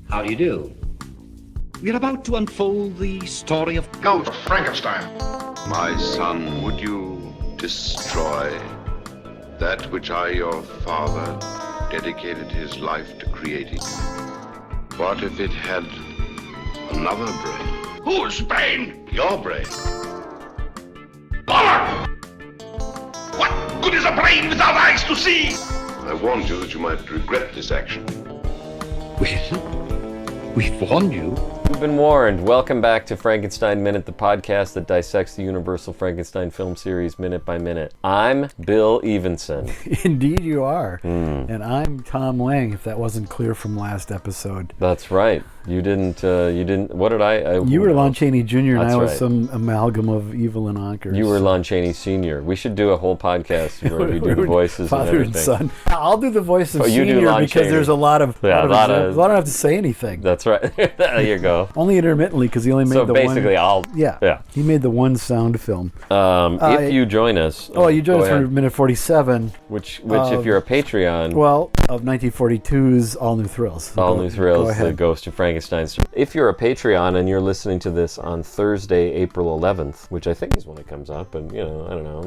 How do you do? We're about to unfold the story of Ghost of Frankenstein. My son, would you destroy that which I, your father, dedicated his life to creating? What if it had another brain? Whose brain? Your brain. Power! What good is a brain without eyes to see? I warned you that you might regret this action. Well, we've warned you. You've been warned. Welcome back to Frankenstein Minute, the podcast that dissects the Universal Frankenstein film series minute by minute. I'm Bill Evenson. Indeed you are. And I'm Thom Lang, if that wasn't clear from last episode. That's right. You didn't, what did I You were Lon Chaney Jr. and That's I was right. some amalgam of Evil and Onkers. You were Lon Chaney Sr. We should do a whole podcast where we do the voices Father and and everything. son. I'll do the voice of Oh, you do Senior Lon because Chaney. there's a lot of, Yeah, I don't have to say anything. That's right. There you go. Only intermittently because he only made So the basically, one. Yeah. He made the one sound film. If you join us. You joined us go for ahead. minute 47. Which if you're a Patreon. Well, of 1942's All New Thrills. All New Thrills, Go the ahead. Ghost of Frankenstein. If you're a Patreon and you're listening to this on Thursday, April 11th, which I think is when it comes up, and I don't know,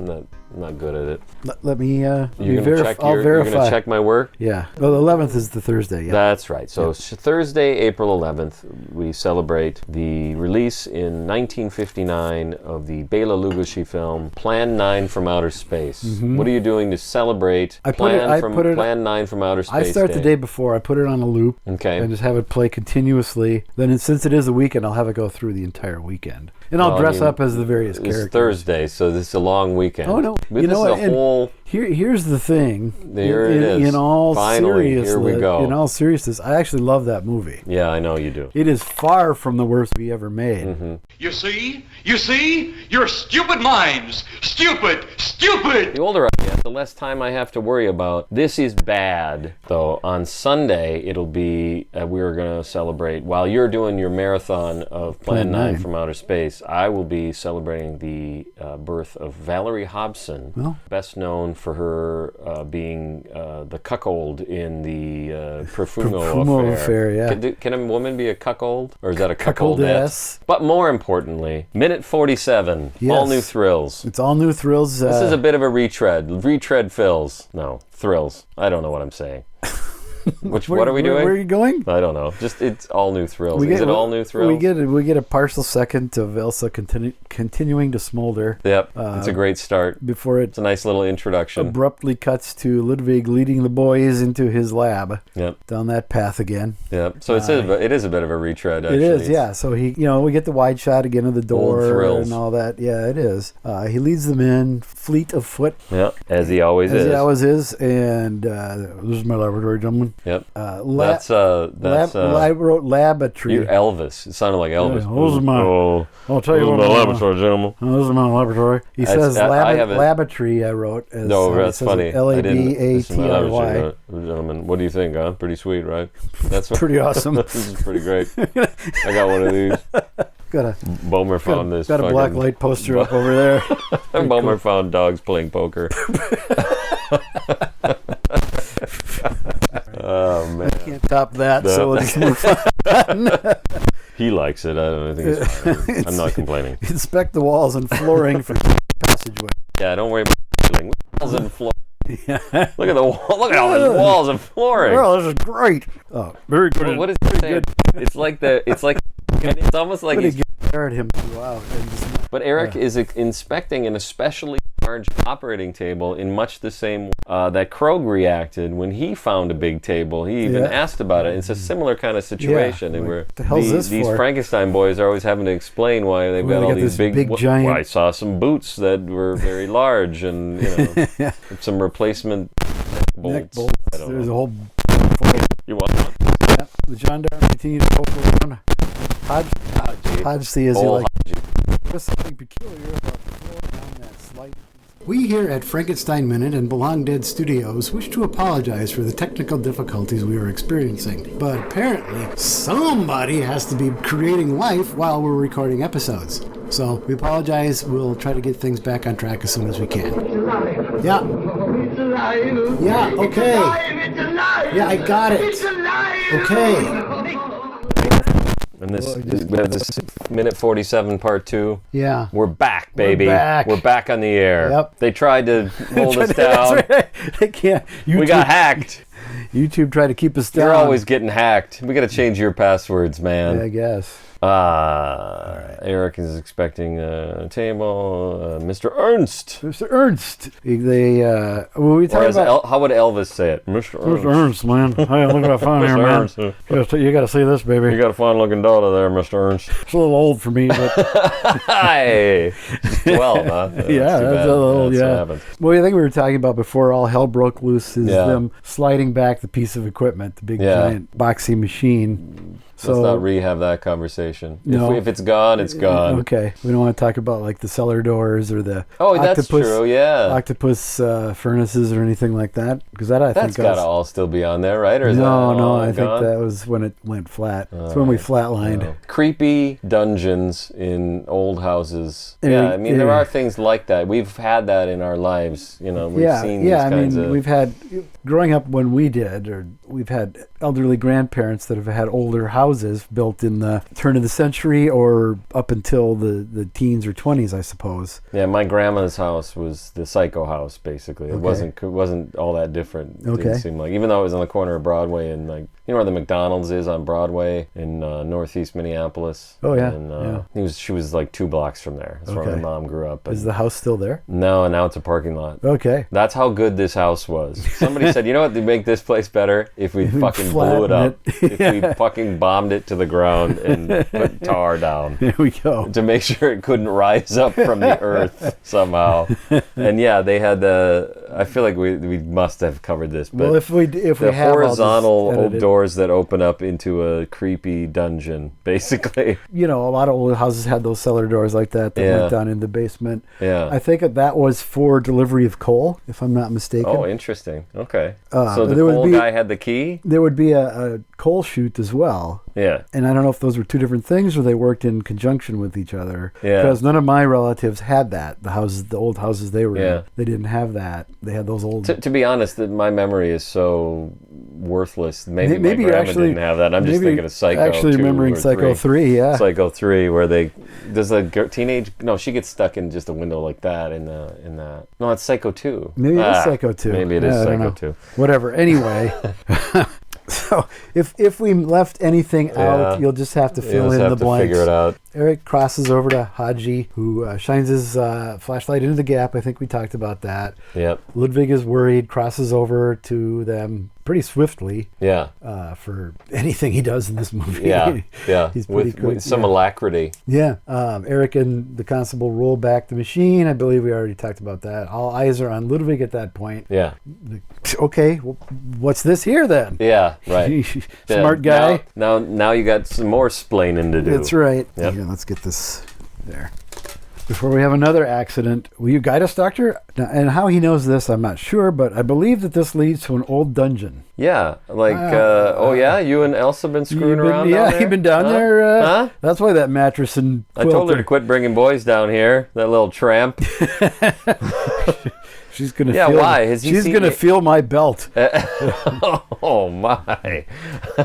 I'm not good at it. Let me You're gonna I'll verify. You're gonna check my work? Yeah. Well, the 11th is the Thursday. Yeah. That's right. So Thursday, April 11th, we celebrate the release in 1959 of the Bela Lugosi film Plan 9 from Outer Space. What are you doing to celebrate Plan 9 from Outer Space? I start the Day? day before. I put it on a loop. Okay. And just have it play continuously. Then, since it is a weekend, I'll have it go through the entire weekend. And I'll dress up as the various characters. It's Thursday, so this is a long weekend. Oh, no. This You know is what? a whole... Here's the thing. There it is. In all Finally, seriousness, here we go. In all seriousness, I actually love that movie. Yeah, I know you do. It is far from the worst movie ever made. You see? You're stupid minds. Stupid! The older I get, the less time I have to worry about. This is bad. Though on Sunday, it'll be, we're going to celebrate, while you're doing your marathon of Plan 9 from Outer Space, I will be celebrating the birth of Valerie Hobson, best known for her being the cuckold in the Profumo affair, yeah. Can a woman be a cuckold? Or is that a Cuckoldess. But more importantly, minute 47, Yes. All New Thrills. It's All New Thrills. This is a bit of a retread. Retread fills. No, thrills. I don't know what I'm saying. What are we doing? Where are you going? I don't know. Just it's all new thrills. Is it all new thrills? We get a partial second of Elsa continuing to smolder. Yep. It's a great start. Before It's a nice little introduction. abruptly cuts to Ludwig leading the boys into his lab. Yep. Down that path again. Yep. So it is a bit of a retread. Actually. It is, yeah. So we get the wide shot again of the door thrills. and all that. Yeah, it is. He leads them in, fleet of foot, Yep. As he always as is. he always is. And this is my laboratory, gentlemen. Yep. I wrote laboratory. You Elvis. It sounded like Elvis. Those are my- I'll tell you what. gentlemen. This is my laboratory. He says I have it- laboratory. I wrote. No, that's funny. Labatry. Gentlemen, what do you think, huh? Pretty sweet, right? That's Pretty awesome. This is pretty great. I got one of these. Bomer found this. Got a black light poster up over there. Bomer found dogs playing poker. Oh man, Can't top that. So we'll just move on. he likes it. I think it's fine. I'm not complaining. Inspect the walls and flooring for passageway. Yeah, don't worry about ceiling. Walls and floor. Look at the wall. Look at all these walls and flooring. Well, this is great. Oh, very good. What is he saying? It's almost like Pretty he's. good. Stared him throughout. But Eric is inspecting an especially large operating table in much the same way that Krog reacted when he found a big table. He even asked about it. It's a similar kind of situation. And what the hell's this these for? Frankenstein boys are always having to explain why they've got all these big giant. Well, I saw some boots that were very large and some replacement Neck bolts. bolts. I don't There's know. a whole. You want one? Yeah, the gendarme continues to poke around. Hodgey, as you like. There's something peculiar about the floor down that slight. We here at Frankenstein Minute and Belong Dead Studios wish to apologize for the technical difficulties we are experiencing. But apparently, somebody has to be creating life while we're recording episodes. So we apologize. We'll try to get things back on track as soon as we can. Yeah. It's alive. Yeah, okay. It's alive. It's alive. Yeah, I got it. It's alive. Okay. And we have this minute 47 part 2. Yeah. We're back, baby. We're back on the air. Yep. They tried to hold us down. That's right. They can't. We got hacked. YouTube tried to keep us down. You're always getting hacked. We got to change your passwords, man. Yeah, I guess. Eric is expecting a table. Mr. Ernst. Mr. Ernst. They, we talking about... how would Elvis say it? Mr. Ernst. Mr. Ernst, man. Hey, look at that fine here, man. Ernst. You got to see this, baby. You got a fine-looking daughter there, Mr. Ernst. It's a little old for me, but... Hey. 12, huh? Yeah, that's a little, That's yeah. what happens. Well, I think we were talking about before all hell broke loose is them sliding back the piece of equipment, the big giant boxy machine. So, let's not rehab that conversation. No. If it's gone, it's gone. Okay. We don't want to talk about like the cellar doors or the that's true, yeah. octopus furnaces or anything like that. Because I think that's got to all still be on there, right? Or is no, I gone? think that was when it went flat. It's when we flatlined. No. Creepy dungeons in old houses. Yeah, I mean, there are things like that. We've had that in our lives. You know, we've seen these kinds of... we've had... Growing up when we did, or we've had elderly grandparents that have had older houses built in the turn of the century or up until the teens or 20s, I suppose. Yeah, my grandma's house was the psycho house, basically. It wasn't all that different. It didn't seem like, even though it was on the corner of Broadway and like, you know where the McDonald's is on Broadway in northeast Minneapolis? Oh, yeah. And she was like 2 blocks from there. That's where my mom grew up. Is the house still there? No, and now it's a parking lot. Okay. That's how good this house was. Somebody said, you know what, to make this place better? If we fucking blew it up. If we fucking bombed it to the ground and put tar down. There we go. To make sure it couldn't rise up from the earth somehow. And yeah, they had I feel like we must have covered this. But well, if we the have horizontal old doors that open up into a creepy dungeon, basically. You know, a lot of old houses had those cellar doors like that went down in the basement. Yeah. I think that was for delivery of coal, if I'm not mistaken. Oh, interesting. Okay. So the there would coal be- guy had the key? There would be a coal chute as well. Yeah. And I don't know if those were two different things or they worked in conjunction with each other. Yeah. Because none of my relatives had that. The old houses they were Yeah. in, they didn't have that. They had those old... To be honest, my memory is so worthless. Maybe my Maybe grandma actually- didn't have that. I'm just maybe thinking of Psycho actually 2 remembering or Psycho 3. 3, yeah. Psycho 3, where does the teenage... No, she gets stuck in just a window like that in that. No, it's Psycho 2. Maybe it is Psycho 2. Maybe it is I don't Psycho know. 2. Whatever. Anyway... So if we left anything out, you'll just have to fill in the blanks. Figure it out. Eric crosses over to Haji, who shines his flashlight into the gap. I think we talked about that. Yep. Ludwig is worried, crosses over to them pretty swiftly. Yeah. For anything he does in this movie. Yeah. Yeah. He's pretty quick. With some alacrity. Yeah. Eric and the constable roll back the machine. I believe we already talked about that. All eyes are on Ludwig at that point. Yeah. Okay, well, what's this here then? Yeah, right. Smart guy. Now you got some more splaining to do. That's right. Yep. Yeah, let's get this there. Before we have another accident, will you guide us, Doctor? Now, and how he knows this, I'm not sure, but I believe that this leads to an old dungeon. Yeah, like, you and Elsa been screwing around yeah, down there? you've been down there. Huh? That's why that mattress and I quilt told her to quit bringing boys down here, that little tramp. She's gonna. Yeah, feel, why? Has he she's seen gonna it? feel my belt. Oh my!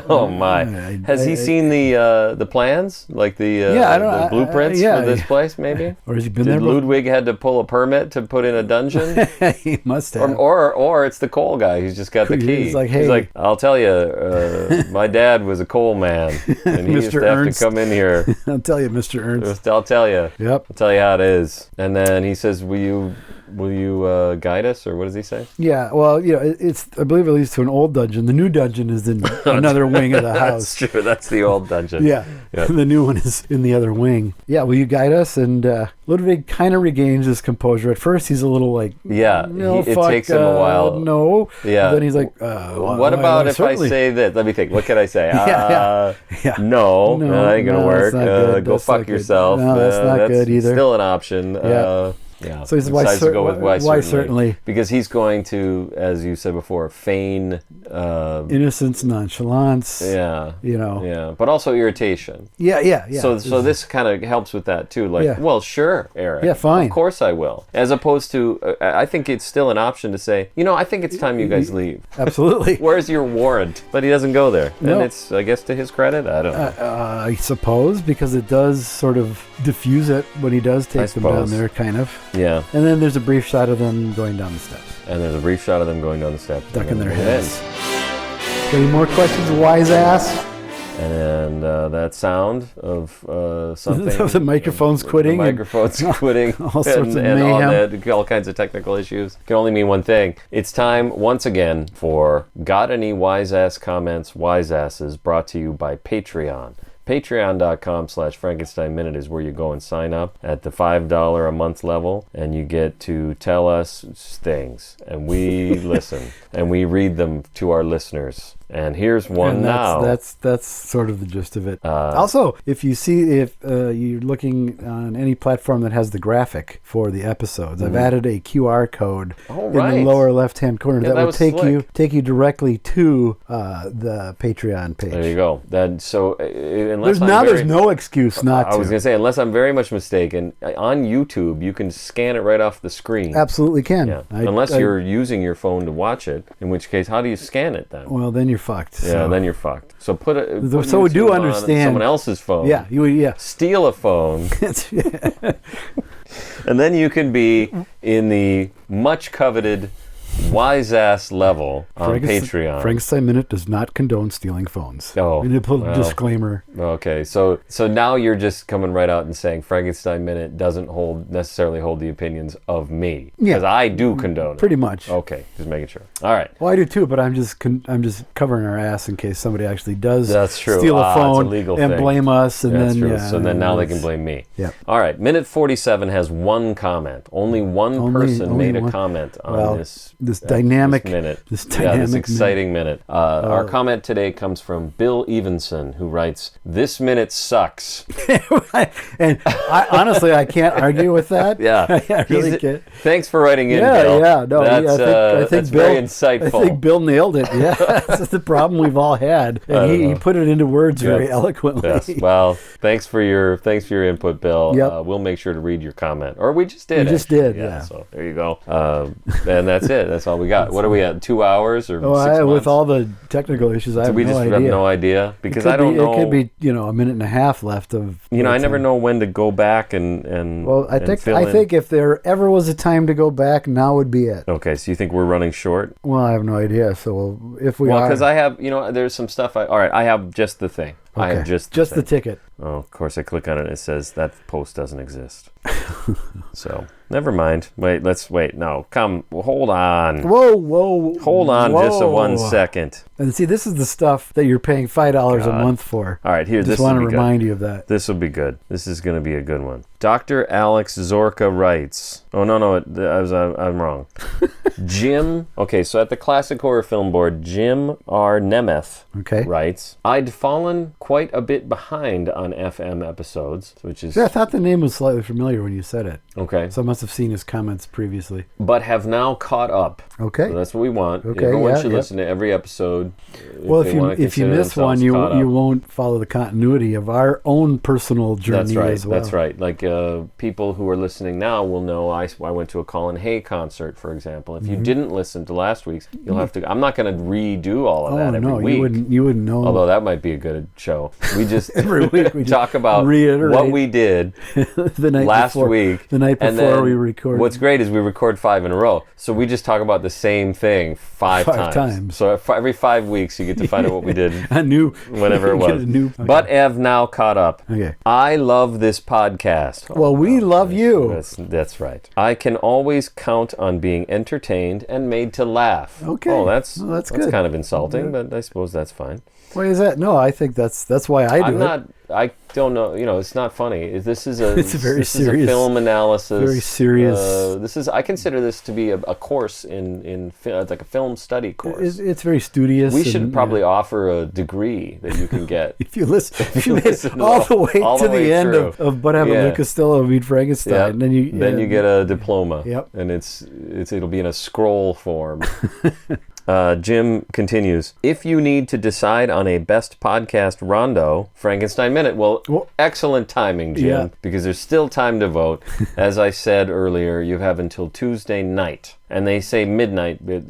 Oh my! Has he seen the plans, like the blueprints for this place? Maybe. Or has he been Did there? Ludwig had to pull a permit to put in a dungeon? He must have. Or it's the coal guy who's just got the key. He's like, hey. I'll tell you, my dad was a coal man, and he used to have Ernst. to come in here. I'll tell you, Mr. Ernst. I'll tell you. Yep. I'll tell you how it is. And then he says, Will you guide us, or what does he say? Yeah, well, it's I believe it leads to an old dungeon. The new dungeon is in another wing of the house. That's true. That's the old dungeon. Yeah. The new one is in the other wing. Yeah, will you guide us? And Ludwig kind of regains his composure. At first, he's a little like, yeah, no, it takes him a while. No. Yeah. And then he's like, what about if I say that? Let me think. What can I say? Yeah. No, that ain't gonna work. That's not good. Go That's fuck not good. yourself. No, that's not good either. Still an option. Yeah. Yeah. So he's decides to go with why certainly. Because he's going to, as you said before, feign innocence, nonchalance. Yeah. You know. Yeah. But also irritation. Yeah. So this kind of helps with that too. Like, well, sure, Eric. Yeah, fine. Of course I will. As opposed to, I think it's still an option to say, I think it's time you guys leave. Absolutely. Where's your warrant? But he doesn't go there. No. And it's, I guess, to his credit. I don't know. I suppose, because it does sort of diffuse it when he does take them down there, kind of. Yeah. And then there's a brief shot of them going down the steps. And there's a brief shot of them going down the steps. Ducking their heads. Any more questions, wise ass? And that sound of something. The microphone's quitting. The microphone's quitting. All sorts of mayhem. All kinds of technical issues. Can only mean one thing. It's time, once again, for Got Any Wise Ass Comments, Wise Asses, brought to you by Patreon. Patreon.com/Frankenstein Minute is where you go and sign up at the $5 a month level, and you get to tell us things, and we listen, and we read them to our listeners. And here's one now. That's sort of the gist of it. Also, if you're looking on any platform that has the graphic for the episodes, I've added a QR code in the lower left-hand corner that will take you directly to the Patreon page. There you go. There's no excuse not to. I was going to say, unless I'm very much mistaken, on YouTube you can scan it right off the screen. Absolutely can. Yeah. Unless you're using your phone to watch it, in which case, how do you scan it then? Well, then you're fucked. Yeah, then you're fucked. So put we do understand someone else's phone. Yeah, steal a phone, and then you can be in the much coveted wise ass level on Patreon. Frankenstein Minute does not condone stealing phones. Oh, we need to put a disclaimer. Okay, so now you're just coming right out and saying Frankenstein Minute doesn't necessarily hold the opinions of me, because I do condone it. Pretty much. Okay, just making sure. All right. Well, I do too, but I'm just covering our ass in case somebody actually does steal a phone and blame us, and then true. So then now they can blame me. Yeah. All right. Minute 47 has one comment. Only one person made a comment on this dynamic minute. This exciting minute. Our comment today comes from Bill Evenson, who writes, "This minute sucks." And I can't argue with that. Yeah. I really can't. Thanks for writing in, Bill. Yeah. No, I think that's Bill, very insightful. I think Bill nailed it. Yeah. That's the problem we've all had. And he put it into words very eloquently. Yes. Well, thanks for your input, Bill. Yep. We'll make sure to read your comment. Or we just did. Yeah. So there you go. And that's it. That's all we got. What are we at? 2 hours or 6 months? With all the technical issues, I have no idea. We just have no idea, because I don't know. It could be a minute and a half left of. I never know when to go back and. Well, I think if there ever was a time to go back, now would be it. Okay, so you think we're running short? Well, I have no idea. So if we are, because I have, there's some stuff. All right, I have just the thing. Okay. I have just the ticket. Oh, of course, I click on it and it says that post doesn't exist. So, never mind. Wait. No, hold on. Whoa. Hold on just a 1 second. And see, this is the stuff that you're paying $5 a month for. All right, here. Just want to remind you of that. This will be good. This is going to be a good one. Dr. Alex Zorka writes. Oh, no, I'm wrong. Jim. Okay, so at the Classic Horror Film Board, Jim R. Nemeth writes, "I'd fallen quite a bit behind on FM episodes," which is... Yeah, I thought the name was slightly familiar when you said it. Okay. So I must have seen his comments previously. "But have now caught up." Okay. So that's what we want. Okay, Everyone should listen to every episode. Well, if you miss one, you won't follow the continuity of our own personal journey as well. That's right. Like people who are listening now will know I went to a Colin Hay concert, for example. If you didn't listen to last week's, you'll have to... I'm not going to redo all of that every week. You wouldn't know. Although that might be a good show. We just every week we talk about what we did the night last week. The night before we record. What's great is we record 5 in a row. So we just talk about the same thing five times. So every 5 weeks you get to find out what we did. Whenever it was. But have now caught up. Okay. I love this podcast. Well, we love you. That's right. I can always count on being entertained and made to laugh. Okay. Oh, that's good. That's kind of insulting, but I suppose that's fine. Why is that? No, I think that's why I do it. I don't know. It's not funny. This is a. It's very this serious. Is a film analysis. Very serious. This is. I consider this to be a course in like a film study course. It's very studious. We should probably offer a degree that you can get if you listen. If you listen all the way to the end of But Have Lou Costello Meet Frankenstein, then you get a diploma. Yep. And it'll be in a scroll form. Jim continues, if you need to decide on a best podcast rondo, Frankenstein Minute. Well, excellent timing, Jim, because there's still time to vote. As I said earlier, you have until Tuesday night. And they say midnight, but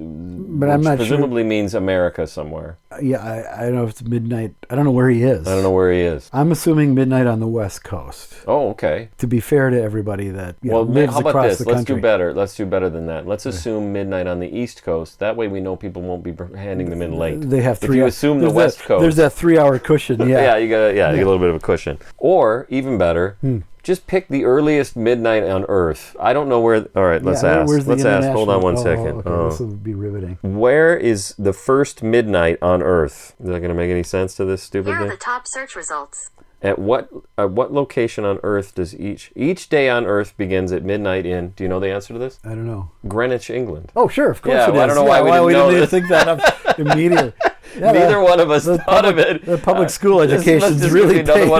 I'm not presumably means America somewhere. Yeah, I don't know if it's midnight. I don't know where he is. I don't know where he is. I'm assuming midnight on the West Coast. Oh, okay. To be fair to everybody that how lives about across this? the country. Let's do better than that. Let's assume midnight on the East Coast. That way we know people won't be handing them in late. They have 3 If you assume the West Coast. There's that 3-hour cushion. Yeah. You get a little bit of a cushion. Or, even better, just pick the earliest midnight on Earth. I don't know where. All right, let's ask. Let's ask. Hold on one second. Okay, this will be riveting. Where is the first midnight on Earth? Is that going to make any sense to this stupid thing? Here are the top search results. At what location on Earth does each day on Earth begins at midnight in? Do you know the answer to this? I don't know. Greenwich, England. Oh, sure, of course it is. I don't know why we didn't even think that up immediately. Yeah, Neither one of us thought of it. The public school education is really paid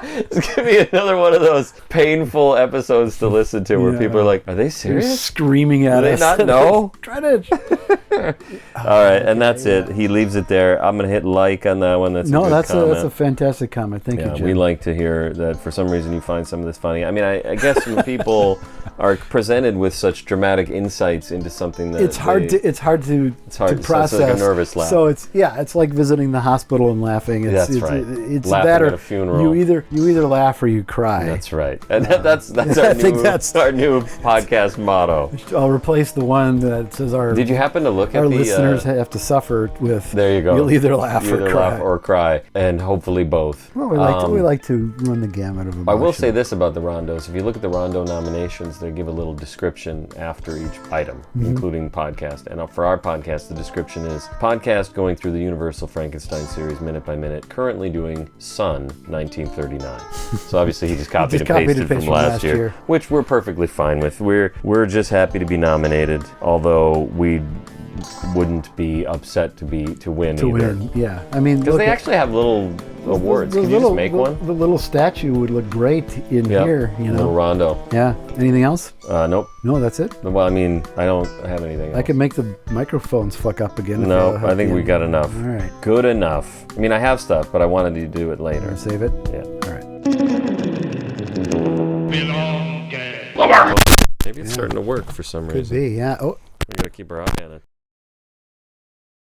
It's going to be another one of those painful episodes to listen to where people are like, are they serious? They're screaming at us. Do they not know? Try to. All right, and that's it. He leaves it there. I'm going to hit like on that one. That's a good that's comment. a fantastic comment. Thank you, Jim. We like to hear that for some reason you find some of this funny. I mean, I guess when people are presented with such dramatic insights into something that it's hard to process. So it's like a nervous laugh. So it's like visiting the hospital and laughing. That's right. It's laughing that or at a funeral. You either laugh or you cry. That's right. And that's our new podcast motto. I'll replace the one that says Did you happen to look at our listeners have to suffer with? There you go. You'll either laugh or cry, and hopefully both. Well, we like to run the gamut of emotion. I will say this about the rondos: if you look at the rondo nominations, they give a little description after each item, including podcast. And for our podcast, the description is podcast going through the Universal Frankenstein series minute by minute, currently doing Sun 1939. So obviously he just copied and pasted from last year, which we're perfectly fine with. We're just happy to be nominated, although we wouldn't be upset to win either. Yeah. I mean, because they actually have little awards. Can you just make one? The little statue would look great in here. Little rondo. Yeah. Anything else? Nope. No, that's it. Well, I mean, I don't have anything else. I could make the microphones fuck up again. No, I think we got enough. All right. Good enough. I mean, I have stuff, but I wanted to do it later. Save it. Yeah. All right. Maybe it's starting to work for some reason. Could be. Yeah. Oh. We gotta keep our eye on it.